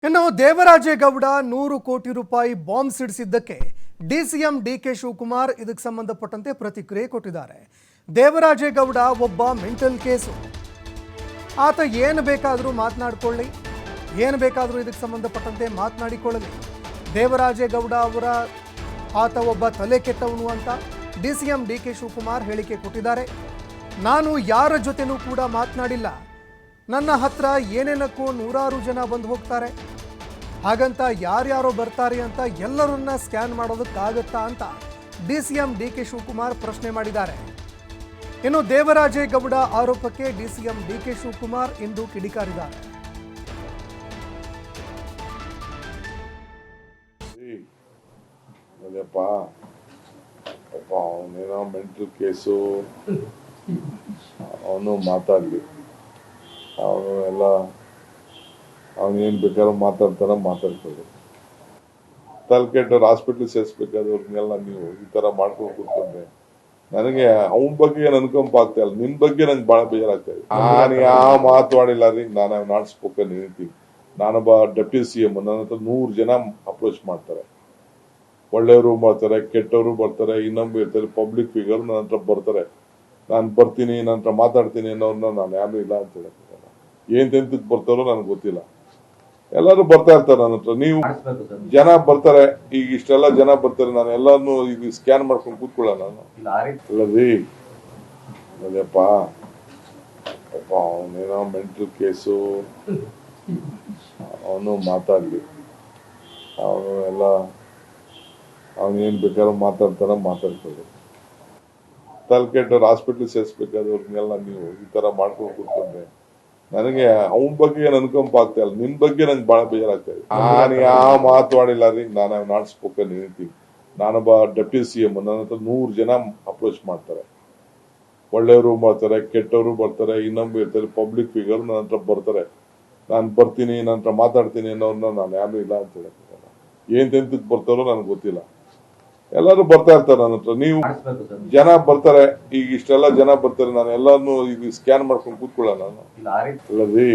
ಇನ್ನು ದೇವರಾಜೇಗೌಡ 100 ಕೋಟಿ ರೂಪಾಯಿ ಬಾಂಬ್ ಸಿಡಿಸಿದ್ದಕ್ಕೆ ಡಿಸಿಎಂ ಡಿಕೆ ಶಿವಕುಮಾರ್ ಇದಕ್ಕೆ ಸಂಬಂಧಪಟ್ಟಂತೆ ಪ್ರತಿಕ್ರಿಯೆ ಕೊಟ್ಟಿದ್ದಾರೆ. ದೇವರಾಜೇಗೌಡ ಒಬ್ಬ ಮೆಂಟಲ್ ಕೇಸು. ಆತ ಏನು ಬೇಕಾದರೂ ಮಾತನಾಡಿಕೊಳ್ಳಿ, ಏನು ಬೇಕಾದರೂ ಇದಕ್ಕೆ ಸಂಬಂಧಪಟ್ಟಂತೆ ಮಾತನಾಡಿಕೊಳ್ಳಲಿ. ದೇವರಾಜೇಗೌಡ ಆತ ಒಬ್ಬ ತಲೆ ಕೆಟ್ಟವನು ಅಂತ ಡಿಸಿಎಂ ಡಿಕೆ ಶಿವಕುಮಾರ್ ಹೇಳಿಕೆ ಕೊಟ್ಟಿದ್ದಾರೆ. ನಾನು ಯಾರ ಜೊತೆನೂ ಕೂಡ ಮಾತನಾಡಿಲ್ಲ. ನನ್ನ ಹತ್ರ ಏನೇನಕ್ಕೂ ನೂರಾರು ಜನ ಬಂದು ಹೋಗ್ತಾರೆ, ಹಾಗಂತ ಯಾರ್ಯಾರೋ ಬರ್ತಾರೆ ಅಂತ ಎಲ್ಲರನ್ನ ಸ್ಕ್ಯಾನ್ ಮಾಡೋದಕ್ಕಾಗತ್ತಾ ಅಂತ ಡಿಸಿಎಂ ಡಿಕೆ ಶಿವಕುಮಾರ್ ಪ್ರಶ್ನೆ ಮಾಡಿದ್ದಾರೆ. ಇನ್ನು ದೇವರಾಜೇಗೌಡ ಆರೋಪಕ್ಕೆ ಡಿಸಿಎಂ ಡಿಕೆ ಶಿವಕುಮಾರ್ ಇಂದು ಕಿಡಿಕಾರಿದ್ದಾರೆ. ಅವನೇನೋ ಮೆಂಟಲ್ ಕೇಸು, ಅವನು ಮಾತಾಡ್ಲಿ, ಅವನು ಎಲ್ಲ ಅವನೇನು ಬೇಕಾದ್ರೂ ಮಾತಾಡ್ತಾರೆ. ತಲೆ ಕೆಟ್ಟವ್ರು ಹಾಸ್ಪಿಟ್ಲಿಗೆ ಸೇರಿಸ್ಬೇಕಾದವ್ರನ್ನೆಲ್ಲ ನೀವು ಈ ತರ ಮಾಡ್ಕೊಂಡು ಕೂತ್ಕೊಂಡ್ರೆ ನನಗೆ ಅವನ ಬಗ್ಗೆ ಏನು ಅನ್ಕೊಂಪ ಆಗ್ತಾ ಇಲ್ಲ, ನಿನ್ ಬಗ್ಗೆ ನಂಗೆ ಬಹಳ ಬೇಜಾರಾಗ್ತಾ ಇದೆ. ನಾನು ಯಾವ ಮಾತಾಡಿಲ್ಲ ರೀ. ನಾನು ನಾಟ್ ಸ್ಪೋಕನ್ ಎನಿಥಿಂಗ್. ನಾನೊಬ್ಬ ಡೆಪ್ಯೂಟಿ ಸಿಎಂ. ನನ್ನ ಹತ್ರ 100 ಜನ ಅಪ್ರೋಚ್ ಮಾಡ್ತಾರೆ. ಒಳ್ಳೆಯವರು ಬರ್ತಾರೆ, ಕೆಟ್ಟವರು ಬರ್ತಾರೆ, ಇನ್ನೊಬ್ಬ ಇರ್ತಾರೆ, ಪಬ್ಲಿಕ್ ಫಿಗರ್ ನನ್ನ ಹತ್ರ ಬರ್ತಾರೆ. ನಾನು ಬರ್ತೀನಿ, ನನ್ನ ಹತ್ರ ಮಾತಾಡ್ತೀನಿ ಅನ್ನೋರ್ನ ನಾನು ಯಾರು ಇಲ್ಲ ಅಂತ ಹೇಳಕ್ಕಾಗಲ್ಲ. ಏನ್ ತೆಂತಕ್ ಬರ್ತಾರೋ ನನಗೆ ಗೊತ್ತಿಲ್ಲ. ಎಲ್ಲರೂ ಬರ್ತಾ ಇರ್ತಾರೆ ನನ್ನ ಹತ್ರ. ನೀವು ಜನ ಬರ್ತಾರೆ, ಈಗ ಇಷ್ಟೆಲ್ಲ ಜನ ಬರ್ತಾರೆ, ನಾನು ಎಲ್ಲಾನು ಈಗ ಸ್ಕ್ಯಾನ್ ಮಾಡ್ಕೊಂಡು ಕೂತ್ಕೊಳ್ಳ ನಾನು ಅಲ್ಲರಿ. ಅದೇಪ್ಪ ಅವನೇನೋ ಮೆಂಟಲ್ ಕೇಸು, ಅವನು ಮಾತಾಡ್ಲಿ, ಅವನು ಎಲ್ಲ ಅವನೇನ್ ಬೇಕಾದ್ರೂ ಮಾತಾಡ್ತಾರೆ. ತಲೆ ಕೆಟ್ಟವ್ರು ಹಾಸ್ಪಿಟ್ಲಿಗೆ ಸೇರಿಸ್ಬೇಕಾದವ್ರನ್ನೆಲ್ಲ ನೀವು ಈ ತರ ಮಾಡ್ಕೊಂಡು ಕೂತ್ಕೊಂಡ್ರೆ ನನಗೆ ಅವನ ಬಗ್ಗೆ ಏನು ಅನ್ಕೊಂಪ ಆಗ್ತಾ ಇಲ್ಲ, ನಿನ್ ಬಗ್ಗೆ ನಂಗೆ ಬಹಳ ಬೇಜಾರಾಗ್ತಾ ಇದೆ. ನಾನು ಯಾವ ಮಾತಾಡಿಲ್ಲ ರೀ. ನಾನು ನಾಟ್ ಸ್ಪೋಕನ್ ಎನಿಥಿಂಗ್. ನಾನೊಬ್ಬ ಡೆಪ್ಯೂಟಿ ಸಿಎಂ. ನನ್ನ ಹತ್ರ 100 ಜನ ಅಪ್ರೋಚ್ ಮಾಡ್ತಾರೆ. ಒಳ್ಳೆಯವರು ಬರ್ತಾರೆ, ಕೆಟ್ಟವರು ಬರ್ತಾರೆ, ಇನ್ನೊಬ್ಬ ಇರ್ತಾರೆ, ಪಬ್ಲಿಕ್ ಫಿಗರ್ ನನ್ನ ಹತ್ರ ಬರ್ತಾರೆ. ನಾನು ಬರ್ತೀನಿ, ನನ್ನ ಹತ್ರ ಮಾತಾಡ್ತೀನಿ ಅನ್ನೋರ್ನ ನಾನು ಯಾರು ಇಲ್ಲ ಅಂತ ಹೇಳಕ್ಕಾಗಲ್ಲ. ಏನ್ ತೆಂತಕ್ ಬರ್ತಾರೋ ನನಗೆ ಗೊತ್ತಿಲ್ಲ. ಎಲ್ಲರೂ ಬರ್ತಾ ಇರ್ತಾರೆ ನನ್ನ ಹತ್ರ. ನೀವು ಜನ ಬರ್ತಾರೆ, ಈಗ ಇಷ್ಟೆಲ್ಲ ಜನ ಬರ್ತಾರೆ, ನಾನು ಎಲ್ಲಾನು ಈಗ ಸ್ಕ್ಯಾನ್ ಮಾಡ್ಕೊಂಡು ಕೂತ್ಕೊಳ್ಳ ನಾನು ಅಲ್ಲರಿ.